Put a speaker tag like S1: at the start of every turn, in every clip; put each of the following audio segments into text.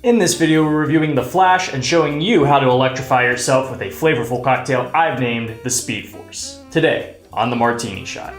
S1: In this video, we're reviewing The Flash and showing you how to electrify yourself with a flavorful cocktail I've named the Speed Force. Today, on the Martini Shot.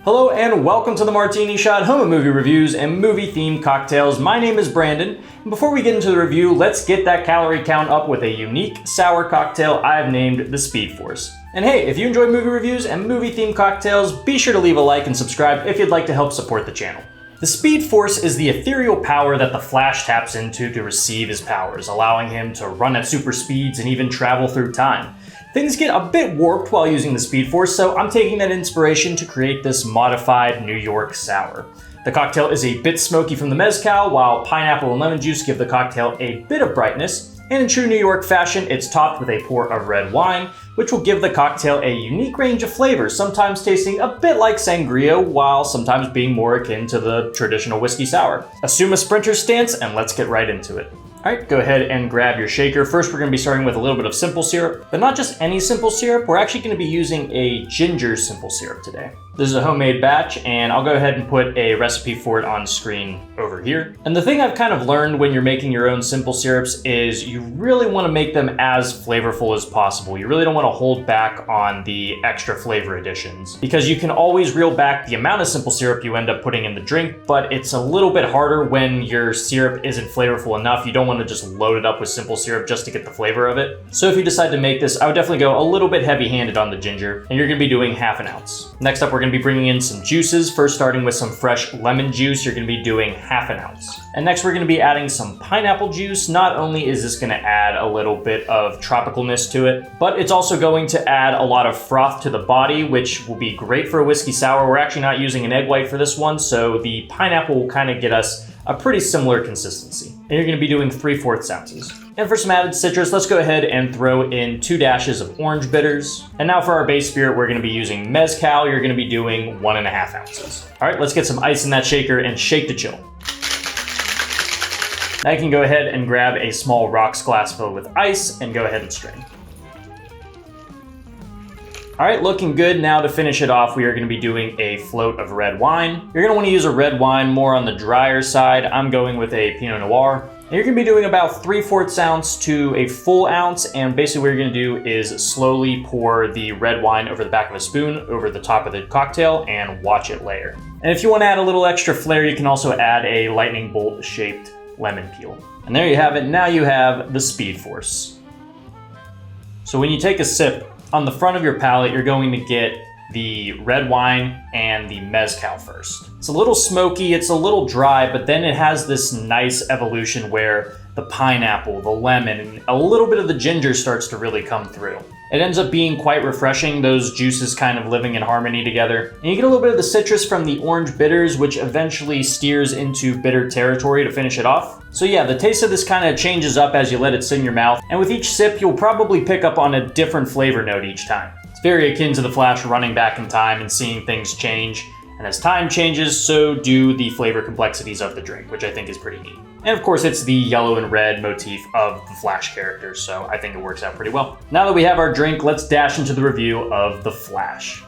S1: Hello and welcome to the Martini Shot, home of movie reviews and movie-themed cocktails. My name is Brandon, and before we get into the review, let's get that calorie count up with a unique sour cocktail I've named the Speed Force. And hey, if you enjoy movie reviews and movie-themed cocktails, be sure to leave a like and subscribe if you'd like to help support the channel. The Speed Force is the ethereal power that the Flash taps into to receive his powers, allowing him to run at super speeds and even travel through time. Things get a bit warped while using the Speed Force, so I'm taking that inspiration to create this modified New York sour. The cocktail is a bit smoky from the mezcal, while pineapple and lemon juice give the cocktail a bit of brightness, and in true New York fashion, it's topped with a pour of red wine, which will give the cocktail a unique range of flavors, sometimes tasting a bit like sangria, while sometimes being more akin to the traditional whiskey sour. Assume a sprinter's stance, and let's get right into it. Alright, go ahead and grab your shaker. First, we're going to be starting with a little bit of simple syrup, but not just any simple syrup. We're actually going to be using a ginger simple syrup today. This is a homemade batch, and I'll go ahead and put a recipe for it on screen over here. And the thing I've kind of learned when you're making your own simple syrups is you really want to make them as flavorful as possible. You really don't want to hold back on the extra flavor additions, because you can always reel back the amount of simple syrup you end up putting in the drink, but it's a little bit harder when your syrup isn't flavorful enough. You don't want to just load it up with simple syrup just to get the flavor of it. So if you decide to make this, I would definitely go a little bit heavy-handed on the ginger, and you're going to be doing half an ounce. Next up, we're going to be bringing in some juices. First, starting with some fresh lemon juice, you're going to be doing half an ounce. And next, we're going to be adding some pineapple juice. Not only is this going to add a little bit of tropicalness to it, but it's also going to add a lot of froth to the body, which will be great for a whiskey sour. We're actually not using an egg white for this one, so the pineapple will kind of get us a pretty similar consistency. And you're going to be doing 3/4 ounces. And for some added citrus, let's go ahead and throw in 2 dashes of orange bitters. And now for our base spirit, we're going to be using mezcal. You're going to be doing 1.5 ounces. All right, let's get some ice in that shaker and shake to chill. Now you can go ahead and grab a small rocks glass filled with ice and go ahead and strain. All right, looking good. Now to finish it off, we are going to be doing a float of red wine. You're going to want to use a red wine more on the drier side. I'm going with a Pinot Noir. And you're going to be doing about 3/4 ounce to a full ounce, and basically what you're going to do is slowly pour the red wine over the back of a spoon over the top of the cocktail and watch it layer. And if you want to add a little extra flair, you can also add a lightning bolt shaped lemon peel. And there you have it. Now you have the Speed Force. So when you take a sip, on the front of your palate, you're going to get the red wine and the mezcal first. It's a little smoky, it's a little dry, but then it has this nice evolution where the pineapple, the lemon, and a little bit of the ginger starts to really come through. It ends up being quite refreshing, those juices kind of living in harmony together. And you get a little bit of the citrus from the orange bitters, which eventually steers into bitter territory to finish it off. So yeah, the taste of this kind of changes up as you let it sit in your mouth, and with each sip, you'll probably pick up on a different flavor note each time. It's very akin to the Flash running back in time and seeing things change. And as time changes, so do the flavor complexities of the drink, which I think is pretty neat. And of course, it's the yellow and red motif of the Flash characters, so I think it works out pretty well. Now that we have our drink, let's dash into the review of The Flash.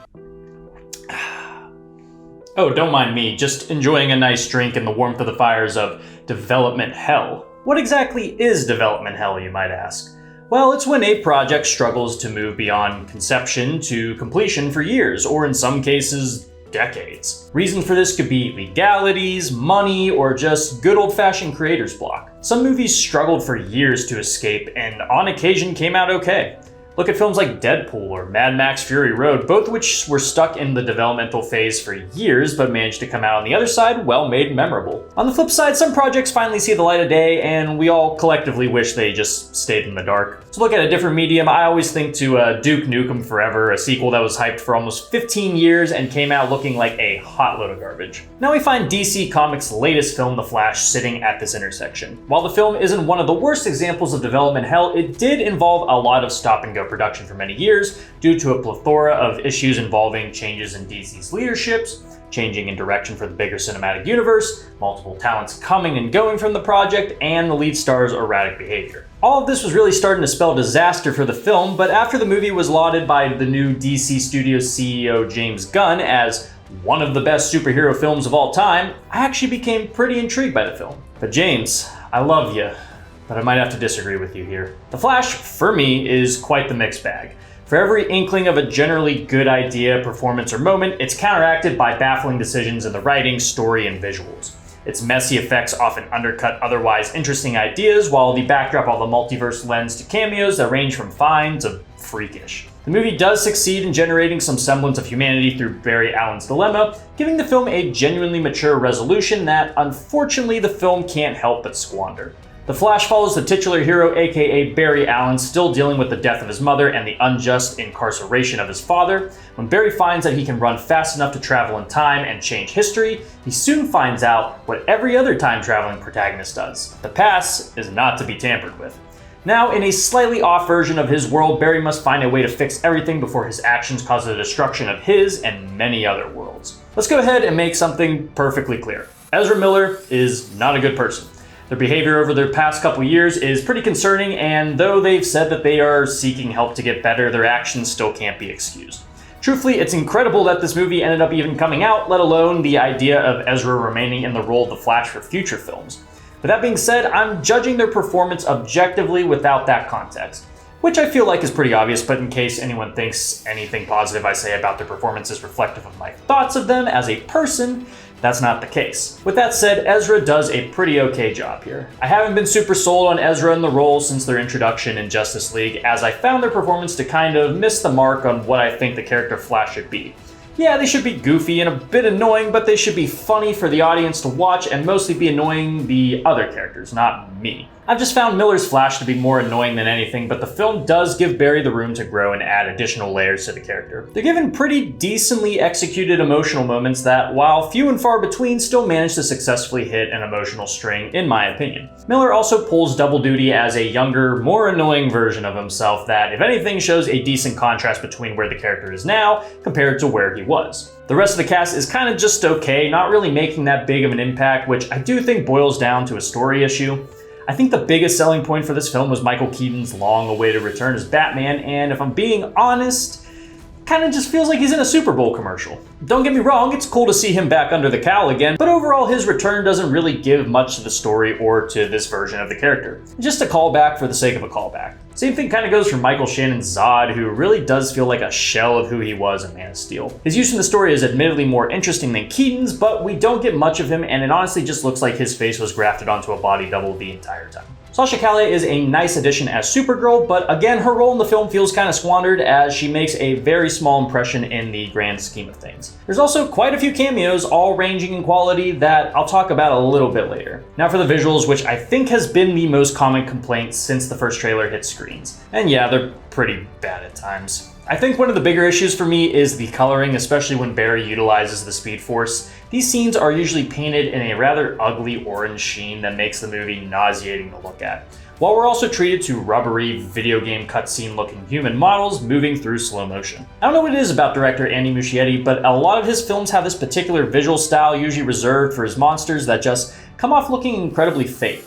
S1: Oh, don't mind me, just enjoying a nice drink in the warmth of the fires of development hell. What exactly is development hell, you might ask? Well, it's when a project struggles to move beyond conception to completion for years, or in some cases, decades. Reasons for this could be legalities, money, or just good old-fashioned creator's block. Some movies struggled for years to escape and on occasion came out okay. Look at films like Deadpool or Mad Max Fury Road, both which were stuck in the developmental phase for years but managed to come out on the other side well made memorable. On the flip side, some projects finally see the light of day and we all collectively wish they just stayed in the dark. To look at a different medium, I always think to Duke Nukem Forever, a sequel that was hyped for almost 15 years and came out looking like a hot load of garbage. Now we find DC Comics' latest film, The Flash, sitting at this intersection. While the film isn't one of the worst examples of development hell, it did involve a lot of stop and go studio production for many years due to a plethora of issues involving changes in DC's leaderships, changing in direction for the bigger cinematic universe, multiple talents coming and going from the project, and the lead star's erratic behavior. All of this was really starting to spell disaster for the film, but after the movie was lauded by the new DC Studios CEO James Gunn as one of the best superhero films of all time, I actually became pretty intrigued by the film. But James, I love you, but I might have to disagree with you here. The Flash, for me, is quite the mixed bag. For every inkling of a generally good idea, performance, or moment, it's counteracted by baffling decisions in the writing, story, and visuals. Its messy effects often undercut otherwise interesting ideas, while the backdrop of the multiverse lends to cameos that range from fine to freakish. The movie does succeed in generating some semblance of humanity through Barry Allen's dilemma, giving the film a genuinely mature resolution that, unfortunately, the film can't help but squander. The Flash follows the titular hero, aka Barry Allen, still dealing with the death of his mother and the unjust incarceration of his father. When Barry finds that he can run fast enough to travel in time and change history, he soon finds out what every other time-traveling protagonist does. The past is not to be tampered with. Now, in a slightly off version of his world, Barry must find a way to fix everything before his actions cause the destruction of his and many other worlds. Let's go ahead and make something perfectly clear. Ezra Miller is not a good person. Their behavior over their past couple years is pretty concerning, and though they've said that they are seeking help to get better, their actions still can't be excused. Truthfully, it's incredible that this movie ended up even coming out, let alone the idea of Ezra remaining in the role of the Flash for future films. But that being said, I'm judging their performance objectively without that context, which I feel like is pretty obvious, but in case anyone thinks anything positive I say about their performance is reflective of my thoughts of them as a person, that's not the case. With that said, Ezra does a pretty okay job here. I haven't been super sold on Ezra in the role since their introduction in Justice League, as I found their performance to kind of miss the mark on what I think the character Flash should be. Yeah, they should be goofy and a bit annoying, but they should be funny for the audience to watch and mostly be annoying the other characters, not me. I've just found Miller's Flash to be more annoying than anything, but the film does give Barry the room to grow and add additional layers to the character. They're given pretty decently executed emotional moments that, while few and far between, still manage to successfully hit an emotional string, in my opinion. Miller also pulls double duty as a younger, more annoying version of himself that, if anything, shows a decent contrast between where the character is now compared to where he was. The rest of the cast is kind of just okay, not really making that big of an impact, which I do think boils down to a story issue. I think the biggest selling point for this film was Michael Keaton's long-awaited return as Batman, and if I'm being honest, kind of just feels like he's in a Super Bowl commercial. Don't get me wrong, it's cool to see him back under the cowl again, but overall his return doesn't really give much to the story or to this version of the character. It's just a callback for the sake of a callback. Same thing kind of goes for Michael Shannon's Zod, who really does feel like a shell of who he was in Man of Steel. His use in the story is admittedly more interesting than Keaton's, but we don't get much of him, and it honestly just looks like his face was grafted onto a body double the entire time. Sasha Calle is a nice addition as Supergirl, but again, her role in the film feels kind of squandered as she makes a very small impression in the grand scheme of things. There's also quite a few cameos, all ranging in quality, that I'll talk about a little bit later. Now for the visuals, which I think has been the most common complaint since the first trailer hit screens. And yeah, they're pretty bad at times. I think one of the bigger issues for me is the coloring, especially when Barry utilizes the Speed Force. These scenes are usually painted in a rather ugly orange sheen that makes the movie nauseating to look at, while we're also treated to rubbery, video game cutscene looking human models moving through slow motion. I don't know what it is about director Andy Muschietti, but a lot of his films have this particular visual style usually reserved for his monsters that just come off looking incredibly fake.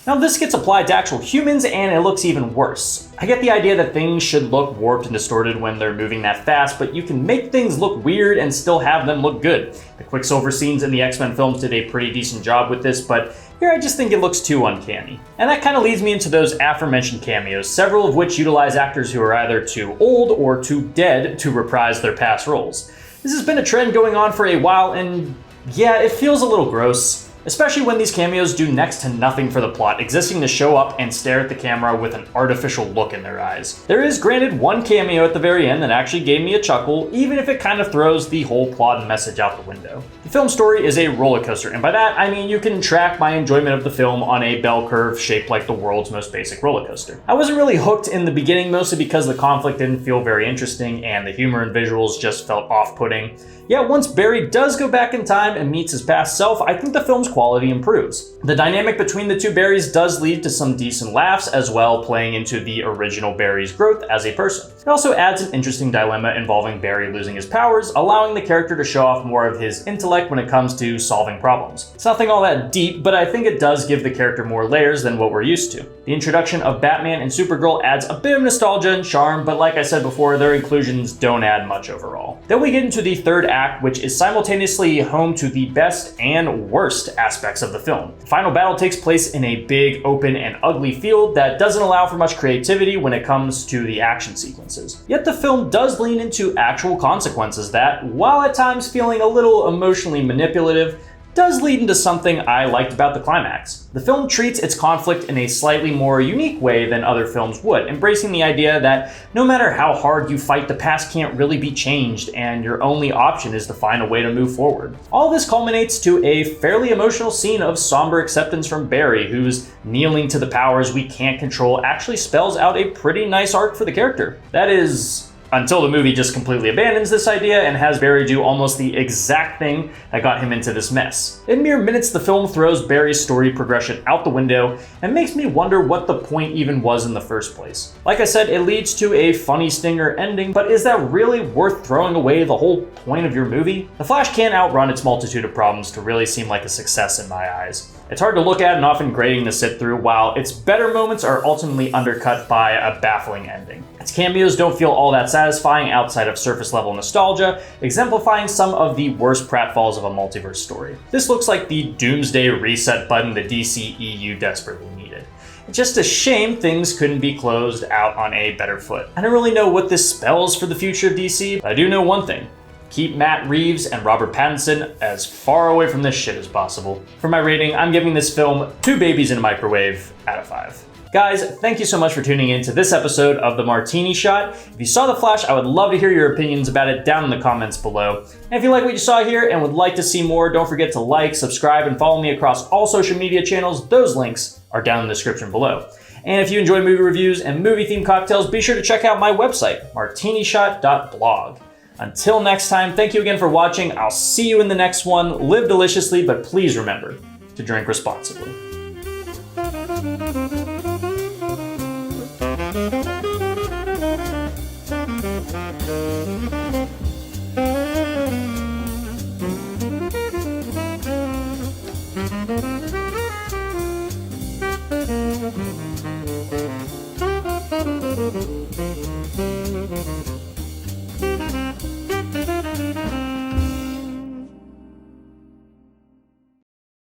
S1: Now this gets applied to actual humans and it looks even worse. I get the idea that things should look warped and distorted when they're moving that fast, but you can make things look weird and still have them look good. The Quicksilver scenes in the X-Men films did a pretty decent job with this, but here I just think it looks too uncanny. And that kind of leads me into those aforementioned cameos, several of which utilize actors who are either too old or too dead to reprise their past roles. This has been a trend going on for a while, and yeah, it feels a little gross. Especially when these cameos do next to nothing for the plot, existing to show up and stare at the camera with an artificial look in their eyes. There is granted one cameo at the very end that actually gave me a chuckle, even if it kind of throws the whole plot and message out the window. The film story is a roller coaster, and by that I mean you can track my enjoyment of the film on a bell curve shaped like the world's most basic roller coaster. I wasn't really hooked in the beginning, mostly because the conflict didn't feel very interesting and the humor and visuals just felt off-putting. Yet once Barry does go back in time and meets his past self, I think the film's quality improves. The dynamic between the two Barrys does lead to some decent laughs as well, playing into the original Barry's growth as a person. It also adds an interesting dilemma involving Barry losing his powers, allowing the character to show off more of his intellect when it comes to solving problems. It's nothing all that deep, but I think it does give the character more layers than what we're used to. The introduction of Batman and Supergirl adds a bit of nostalgia and charm, but like I said before, their inclusions don't add much overall. Then we get into the third act, which is simultaneously home to the best and worst aspects of the film. The final battle takes place in a big, open, and ugly field that doesn't allow for much creativity when it comes to the action sequences. Yet the film does lean into actual consequences that, while at times feeling a little emotionally manipulative, does lead into something I liked about the climax. The film treats its conflict in a slightly more unique way than other films would, embracing the idea that no matter how hard you fight, the past can't really be changed, and your only option is to find a way to move forward. All this culminates to a fairly emotional scene of somber acceptance from Barry, whose kneeling to the powers we can't control actually spells out a pretty nice arc for the character. That is, until the movie just completely abandons this idea and has Barry do almost the exact thing that got him into this mess. In mere minutes, the film throws Barry's story progression out the window and makes me wonder what the point even was in the first place. Like I said, it leads to a funny stinger ending, but is that really worth throwing away the whole point of your movie? The Flash can't outrun its multitude of problems to really seem like a success in my eyes. It's hard to look at and often grating to sit through, while its better moments are ultimately undercut by a baffling ending. Its cameos don't feel all that satisfying outside of surface level nostalgia, exemplifying some of the worst pratfalls of a multiverse story. This looks like the doomsday reset button the DCEU desperately needed. It's just a shame things couldn't be closed out on a better foot. I don't really know what this spells for the future of DC, but I do know one thing. Keep Matt Reeves and Robert Pattinson as far away from this shit as possible. For my rating, I'm giving this film 2 babies in a microwave out of 5. Guys, thank you so much for tuning in to this episode of The Martini Shot. If you saw The Flash, I would love to hear your opinions about it down in the comments below. And if you like what you saw here and would like to see more, don't forget to like, subscribe, and follow me across all social media channels. Those links are down in the description below. And if you enjoy movie reviews and movie-themed cocktails, be sure to check out my website, martinishot.blog. Until next time, thank you again for watching. I'll see you in the next one. Live deliciously, but please remember to drink responsibly.